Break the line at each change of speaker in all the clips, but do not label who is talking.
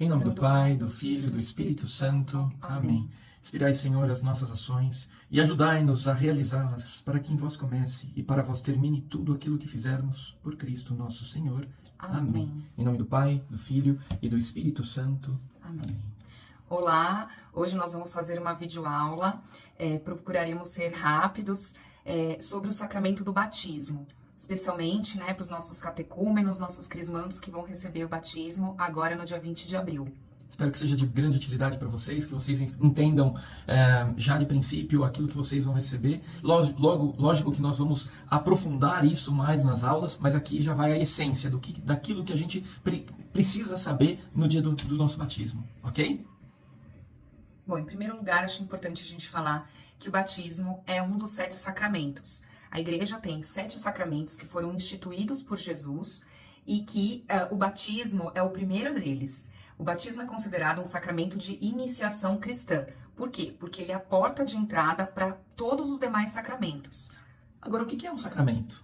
Em nome do Pai, do Filho e do Espírito Santo. Amém. Inspirai, Senhor, as nossas ações e ajudai-nos a realizá-las, para que em vós comece e para vós termine tudo aquilo que fizermos por Cristo nosso Senhor. Amém. Em nome do Pai, do Filho e do Espírito Santo. Amém.
Olá, hoje nós vamos fazer uma videoaula, procuraremos ser rápidos sobre o sacramento do batismo, especialmente para os nossos catecúmenos, nossos crismandos que vão receber o batismo agora no dia 20 de abril.
Espero que seja de grande utilidade para vocês, que vocês entendam já de princípio aquilo que vocês vão receber. Lógico que nós vamos aprofundar isso mais nas aulas, mas aqui já vai a essência daquilo que a gente precisa saber no dia do nosso batismo, ok?
Bom, em primeiro lugar, acho importante a gente falar que o batismo é um dos 7 sacramentos. A igreja tem 7 sacramentos que foram instituídos por Jesus e que o batismo é o primeiro deles. O batismo é considerado um sacramento de iniciação cristã. Por quê? Porque ele é a porta de entrada para todos os demais sacramentos.
Agora, o que é um sacramento?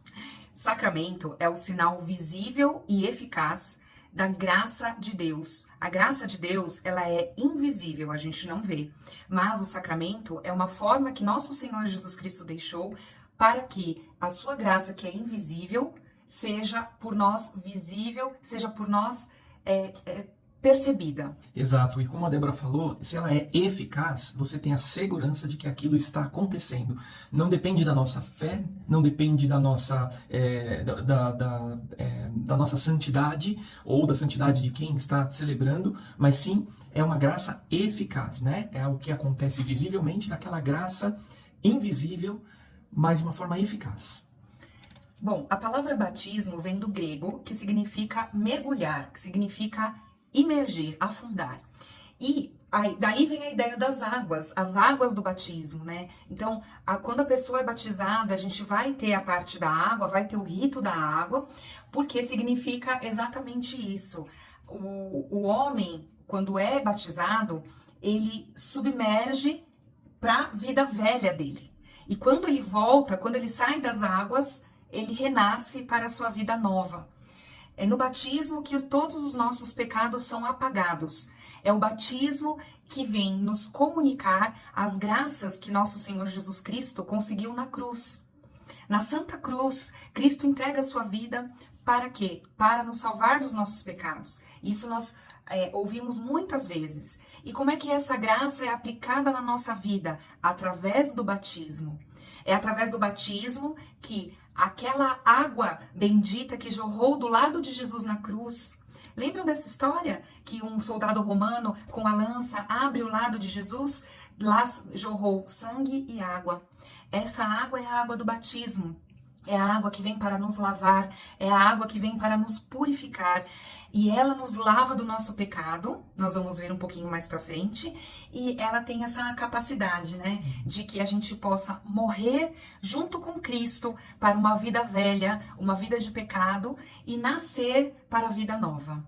Sacramento é o sinal visível e eficaz da graça de Deus. A graça de Deus, ela é invisível, a gente não vê. Mas o sacramento é uma forma que nosso Senhor Jesus Cristo deixou para que a sua graça, que é invisível, seja por nós visível, seja por nós percebida.
Exato, e como a Débora falou, se ela é eficaz, você tem a segurança de que aquilo está acontecendo. Não depende da nossa fé, não depende da nossa, da nossa santidade ou da santidade de quem está celebrando, mas sim é uma graça eficaz, né? É o que acontece visivelmente daquela graça invisível, mas de uma forma eficaz.
Bom, a palavra batismo vem do grego, que significa mergulhar, que significa imergir, afundar. E daí vem a ideia das águas, as águas do batismo, né? Então, quando a pessoa é batizada, a gente vai ter a parte da água, vai ter o rito da água, porque significa exatamente isso. O homem, quando é batizado, ele submerge para a vida velha dele. E quando ele volta, quando ele sai das águas, ele renasce para a sua vida nova. É no batismo que todos os nossos pecados são apagados. É o batismo que vem nos comunicar as graças que nosso Senhor Jesus Cristo conseguiu na cruz. Na Santa Cruz, Cristo entrega a sua vida para quê? Para nos salvar dos nossos pecados. Isso nós ouvimos muitas vezes. E como é que essa graça é aplicada na nossa vida? Através do batismo. É através do batismo que aquela água bendita que jorrou do lado de Jesus na cruz. Lembram dessa história? Que um soldado romano com a lança abre o lado de Jesus? Lá jorrou sangue e água. Essa água é a água do batismo. É a água que vem para nos lavar, é a água que vem para nos purificar. E ela nos lava do nosso pecado, nós vamos ver um pouquinho mais pra frente. E ela tem essa capacidade, né, de que a gente possa morrer junto com Cristo para uma vida velha, uma vida de pecado e nascer para a vida nova.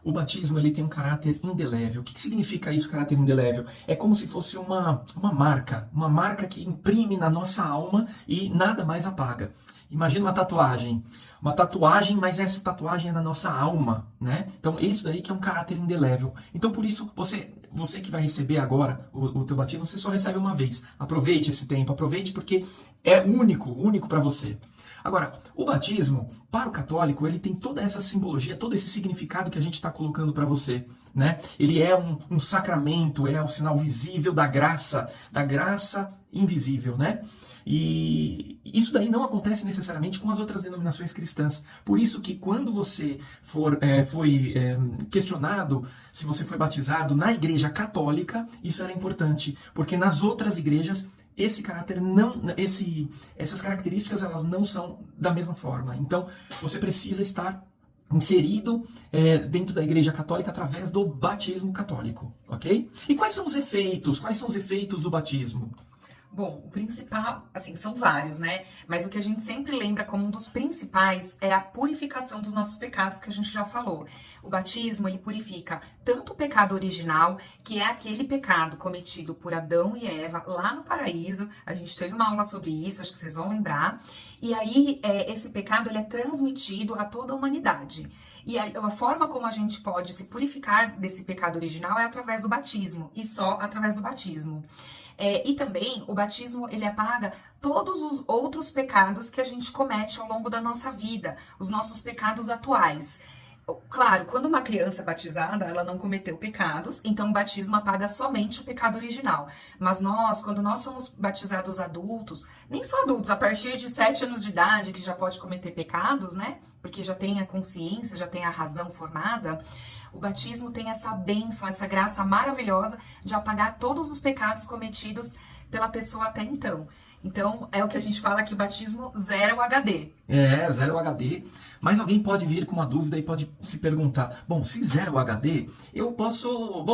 O batismo ele tem um caráter indelével. O que significa isso, caráter indelével? É como se fosse uma marca que imprime na nossa alma e nada mais apaga. Imagina uma tatuagem, mas essa tatuagem é na nossa alma, né? Então, isso daí que é um caráter indelével. Então, por isso, você que vai receber agora o teu batismo, você só recebe uma vez. Aproveite esse tempo, aproveite porque é único para você. Agora, o batismo, para o católico, ele tem toda essa simbologia, todo esse significado que a gente está colocando para você, né? Ele é um sacramento, é o sinal visível da graça invisível, né? E isso daí não acontece necessariamente com as outras denominações cristãs. Por isso que quando você foi questionado se você foi batizado na igreja católica, isso era importante, porque nas outras igrejas essas características elas não são da mesma forma. Então você precisa estar inserido dentro da Igreja Católica através do batismo católico, ok? E quais são os efeitos do batismo?
Bom, o principal, assim, são vários, né? Mas o que a gente sempre lembra como um dos principais é a purificação dos nossos pecados, que a gente já falou. O batismo, ele purifica tanto o pecado original, que é aquele pecado cometido por Adão e Eva lá no paraíso. A gente teve uma aula sobre isso, acho que vocês vão lembrar. E aí, esse pecado, ele é transmitido a toda a humanidade. E a forma como a gente pode se purificar desse pecado original é através do batismo, e só através do batismo. E também o batismo, ele apaga todos os outros pecados que a gente comete ao longo da nossa vida, os nossos pecados atuais. Claro, quando uma criança é batizada, ela não cometeu pecados, então o batismo apaga somente o pecado original. Mas quando nós somos batizados adultos, nem só adultos, a partir de 7 anos de idade, que já pode cometer pecados, né? Porque já tem a consciência, já tem a razão formada. O batismo tem essa bênção, essa graça maravilhosa de apagar todos os pecados cometidos pela pessoa até então. Então, é o que a gente fala que o batismo zera o HD.
Zera o HD. Mas alguém pode vir com uma dúvida e pode se perguntar, bom, se zera o HD, eu posso,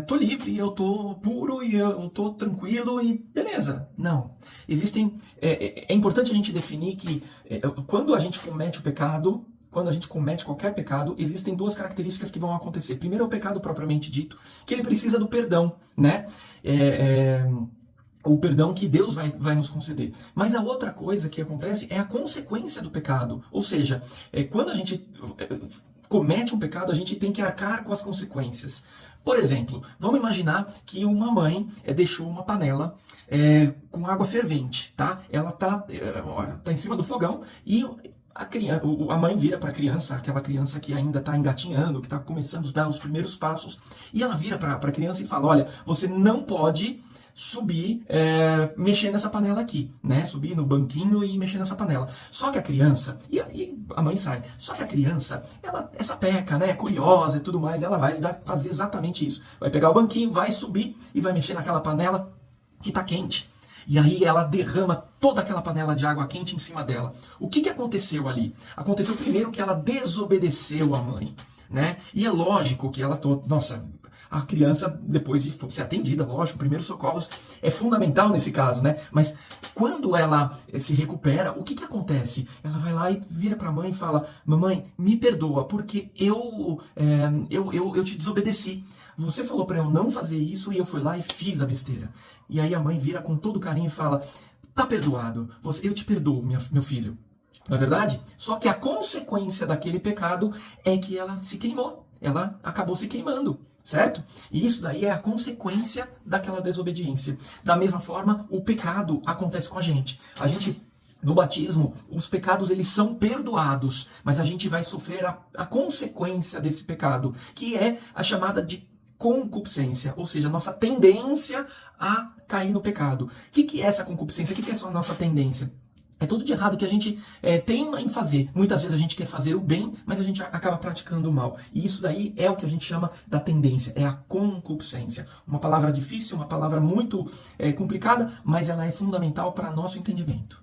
tô livre, eu tô puro e eu tô tranquilo e beleza. Não. É importante a gente definir que quando a gente comete o pecado, quando a gente comete qualquer pecado, existem duas características que vão acontecer. Primeiro é o pecado propriamente dito, que ele precisa do perdão, né? O perdão que Deus vai nos conceder. Mas a outra coisa que acontece é a consequência do pecado. Ou seja, quando a gente comete um pecado, a gente tem que arcar com as consequências. Por exemplo, vamos imaginar que uma mãe deixou uma panela com água fervente, tá? Ela tá em cima do fogão e a mãe vira para a criança, aquela criança que ainda está engatinhando, que está começando a dar os primeiros passos, e ela vira para a criança e fala, olha, você não pode subir, mexer nessa panela aqui, né? Subir no banquinho e mexer nessa panela. Só que a criança, e a mãe sai, só que a criança, ela é sapeca, né? É curiosa e tudo mais, ela vai fazer exatamente isso. Vai pegar o banquinho, vai subir e vai mexer naquela panela que está quente. E aí ela derrama toda aquela panela de água quente em cima dela. O que aconteceu ali? Aconteceu primeiro que ela desobedeceu a mãe, né? E é lógico que ela... Nossa, a criança, depois de ser atendida, lógico, primeiros socorros é fundamental nesse caso, né? Mas quando ela se recupera, o que acontece? Ela vai lá e vira para a mãe e fala, mamãe, me perdoa, porque eu te desobedeci. Você falou para eu não fazer isso e eu fui lá e fiz a besteira. E aí a mãe vira com todo carinho e fala, tá perdoado, eu te perdoo, meu filho. Não é verdade? Só que a consequência daquele pecado é que ela se queimou. Ela acabou se queimando, certo? E isso daí é a consequência daquela desobediência. Da mesma forma, o pecado acontece com a gente. No batismo, os pecados eles são perdoados, mas a gente vai sofrer a consequência desse pecado, que é a chamada de concupiscência, ou seja, a nossa tendência a cair no pecado. O que é essa concupiscência? O que é essa nossa tendência? É tudo de errado que a gente teima em fazer. Muitas vezes a gente quer fazer o bem, mas a gente acaba praticando o mal. E isso daí é o que a gente chama da tendência, é a concupiscência. Uma palavra difícil, uma palavra muito complicada, mas ela é fundamental para nosso entendimento.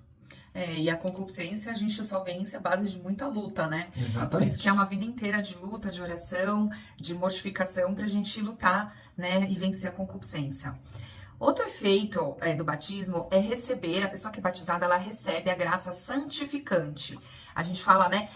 E a concupiscência a gente só vence à base de muita luta, né?
Exatamente.
Por isso que é uma vida inteira de luta, de oração, de mortificação pra gente lutar, né? E vencer a concupiscência. Outro efeito do batismo é receber, a pessoa que é batizada, ela recebe a graça santificante. A gente fala, né,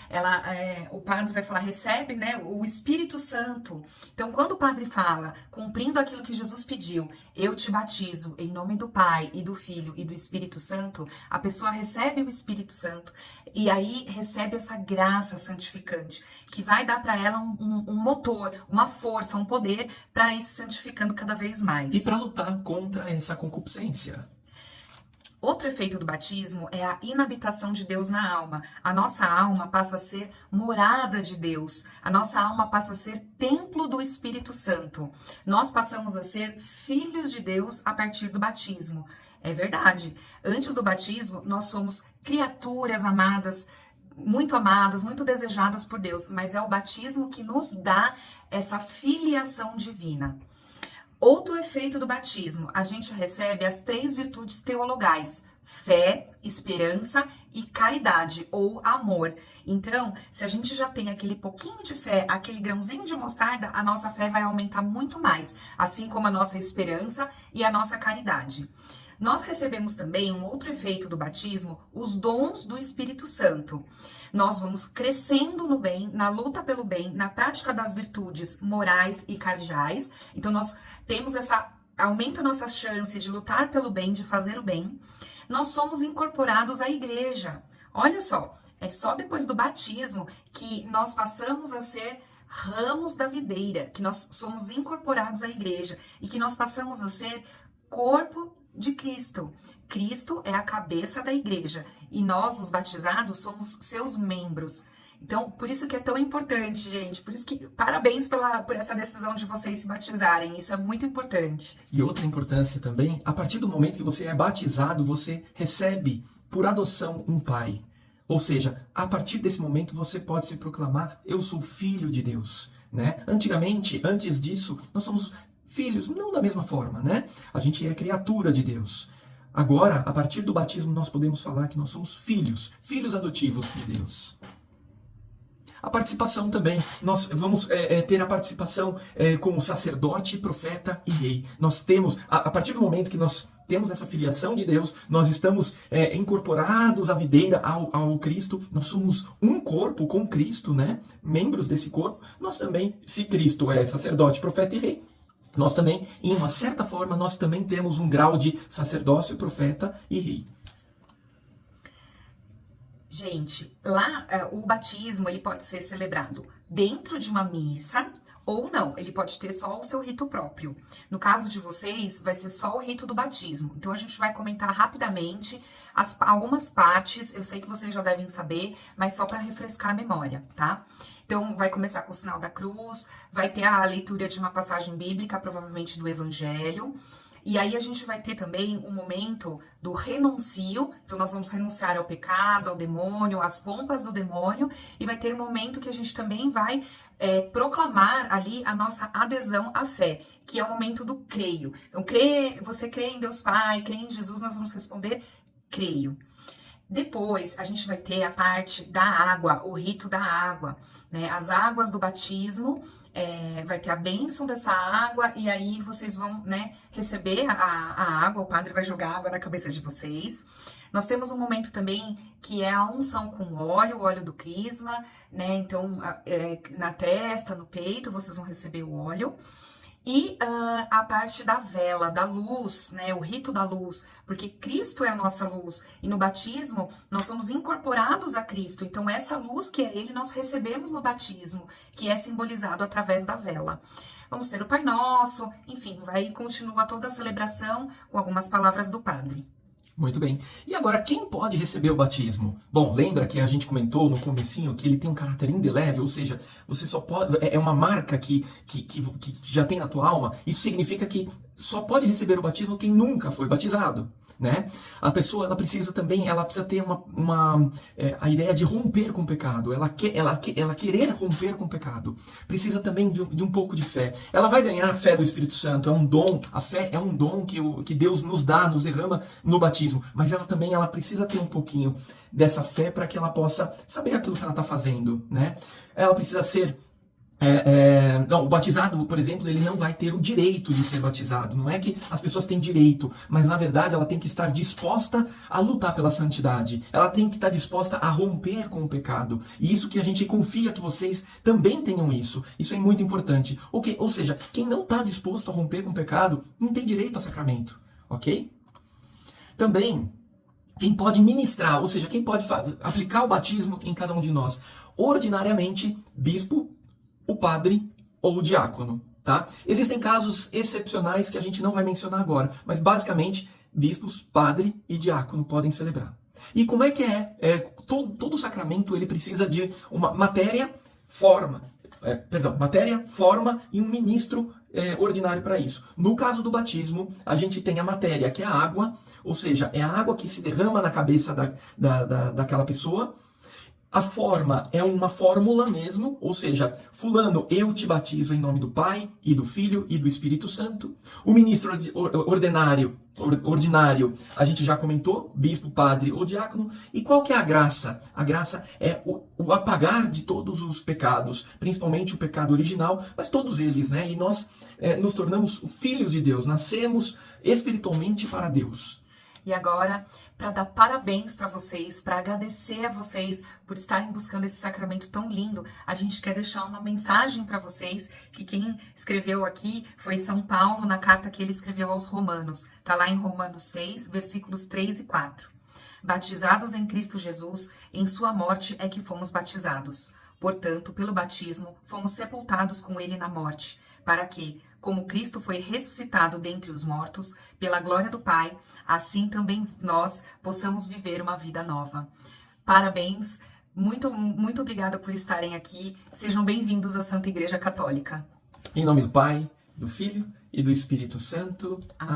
o padre vai falar, recebe, né, o Espírito Santo. Então, quando o padre fala, cumprindo aquilo que Jesus pediu, eu te batizo em nome do Pai e do Filho e do Espírito Santo, a pessoa recebe o Espírito Santo e aí recebe essa graça santificante, que vai dar para ela um motor, uma força, um poder para ir se santificando cada vez mais.
E para lutar contra essa concupiscência.
Outro efeito do batismo é a inabitação de Deus na alma. A nossa alma passa a ser morada de Deus. A nossa alma passa a ser templo do Espírito Santo. Nós passamos a ser filhos de Deus a partir do batismo. É verdade. Antes do batismo, nós somos criaturas amadas, muito desejadas por Deus. Mas é o batismo que nos dá essa filiação divina. Outro efeito do batismo, a gente recebe as 3 virtudes teologais, fé, esperança e caridade, ou amor. Então, se a gente já tem aquele pouquinho de fé, aquele grãozinho de mostarda, a nossa fé vai aumentar muito mais, assim como a nossa esperança e a nossa caridade. Nós recebemos também um outro efeito do batismo, os dons do Espírito Santo. Nós vamos crescendo no bem, na luta pelo bem, na prática das virtudes morais e cardeais. Então nós temos aumenta a nossa chance de lutar pelo bem, de fazer o bem. Nós somos incorporados à igreja. Olha só, é só depois do batismo que nós passamos a ser ramos da videira, que nós somos incorporados à igreja e que nós passamos a ser corpo de Cristo. Cristo é a cabeça da igreja e nós, os batizados, somos seus membros. Então, por isso que é tão importante, gente. Por isso que parabéns por essa decisão de vocês se batizarem. Isso é muito importante.
E outra importância também, a partir do momento que você é batizado, você recebe por adoção um pai. Ou seja, a partir desse momento você pode se proclamar, eu sou filho de Deus, né? Antigamente, antes disso, nós somos filhos, não da mesma forma, né? A gente é criatura de Deus. Agora, a partir do batismo, nós podemos falar que nós somos filhos adotivos de Deus. A participação também, nós vamos ter a participação como sacerdote, profeta e rei. Nós temos, a partir do momento que nós temos essa filiação de Deus, nós estamos incorporados à videira, ao Cristo, nós somos um corpo com Cristo, né? Membros desse corpo. Nós também, se Cristo é sacerdote, profeta e rei, nós também, em uma certa forma, nós também temos um grau de sacerdócio, profeta e rei.
Gente, lá o batismo ele pode ser celebrado dentro de uma missa ou não, ele pode ter só o seu rito próprio. No caso de vocês, vai ser só o rito do batismo. Então a gente vai comentar rapidamente algumas partes, eu sei que vocês já devem saber, mas só para refrescar a memória, tá? Então vai começar com o sinal da cruz, vai ter a leitura de uma passagem bíblica, provavelmente do Evangelho. E aí a gente vai ter também um momento do renuncio, então nós vamos renunciar ao pecado, ao demônio, às pompas do demônio, e vai ter um momento que a gente também vai proclamar ali a nossa adesão à fé, que é o momento do creio. Então, você crê em Deus Pai, crê em Jesus, nós vamos responder creio. Depois, a gente vai ter a parte da água, o rito da água, né? As águas do batismo, vai ter a bênção dessa água, e aí vocês vão, né, receber a água, o padre vai jogar água na cabeça de vocês. Nós temos um momento também que é a unção com óleo, o óleo do crisma, né? Então, na testa, no peito, vocês vão receber o óleo. E a parte da vela, da luz, né? O rito da luz, porque Cristo é a nossa luz. E no batismo, nós somos incorporados a Cristo. Então, essa luz que é Ele, nós recebemos no batismo, que é simbolizado através da vela. Vamos ter o Pai Nosso, enfim, continua toda a celebração com algumas palavras do Padre.
Muito bem. E agora, quem pode receber o batismo? Bom, lembra que a gente comentou no comecinho que ele tem um caráter indelével, ou seja, você só pode, é uma marca que já tem na tua alma. Isso significa que só pode receber o batismo quem nunca foi batizado, né? A pessoa, ela precisa ter a ideia de romper com o pecado, ela querer romper com o pecado. Precisa também de um pouco de fé. Ela vai ganhar a fé do Espírito Santo, é um dom, a fé é um dom que Deus nos dá, nos derrama no batismo, mas ela precisa ter um pouquinho dessa fé para que ela possa saber aquilo que ela está fazendo, né? Ela precisa ser o batizado, por exemplo, ele não vai ter o direito de ser batizado. Não é que as pessoas têm direito, mas na verdade ela tem que estar disposta a lutar pela santidade. Ela tem que estar disposta a romper com o pecado. E isso que a gente confia que vocês também tenham isso. Isso é muito importante. Ou seja, quem não está disposto a romper com o pecado não tem direito a sacramento. Ok? Também, quem pode ministrar, ou seja, quem pode aplicar o batismo em cada um de nós. Ordinariamente, bispo, o padre ou o diácono, tá? Existem casos excepcionais que a gente não vai mencionar agora, mas basicamente bispos, padre e diácono podem celebrar. E como é que todo sacramento ele precisa de uma matéria, forma e um ministro ordinário para isso. No caso do batismo, a gente tem a matéria, que é a água, ou seja, é a água que se derrama na cabeça daquela pessoa. A forma é uma fórmula mesmo, ou seja, fulano, eu te batizo em nome do Pai, e do Filho, e do Espírito Santo. O ministro ordinário, a gente já comentou, bispo, padre ou diácono. E qual que é a graça? A graça é o apagar de todos os pecados, principalmente o pecado original, mas todos eles, né? E nós nos tornamos filhos de Deus, nascemos espiritualmente para Deus.
E agora, para dar parabéns para vocês, para agradecer a vocês por estarem buscando esse sacramento tão lindo, a gente quer deixar uma mensagem para vocês, que quem escreveu aqui foi São Paulo, na carta que ele escreveu aos Romanos. Tá lá em Romanos 6, versículos 3 e 4. Batizados em Cristo Jesus, em sua morte é que fomos batizados. Portanto, pelo batismo, fomos sepultados com ele na morte, para que, como Cristo foi ressuscitado dentre os mortos, pela glória do Pai, assim também nós possamos viver uma vida nova. Parabéns, muito obrigada por estarem aqui. Sejam bem-vindos à Santa Igreja Católica.
Em nome do Pai, do Filho e do Espírito Santo. Amém.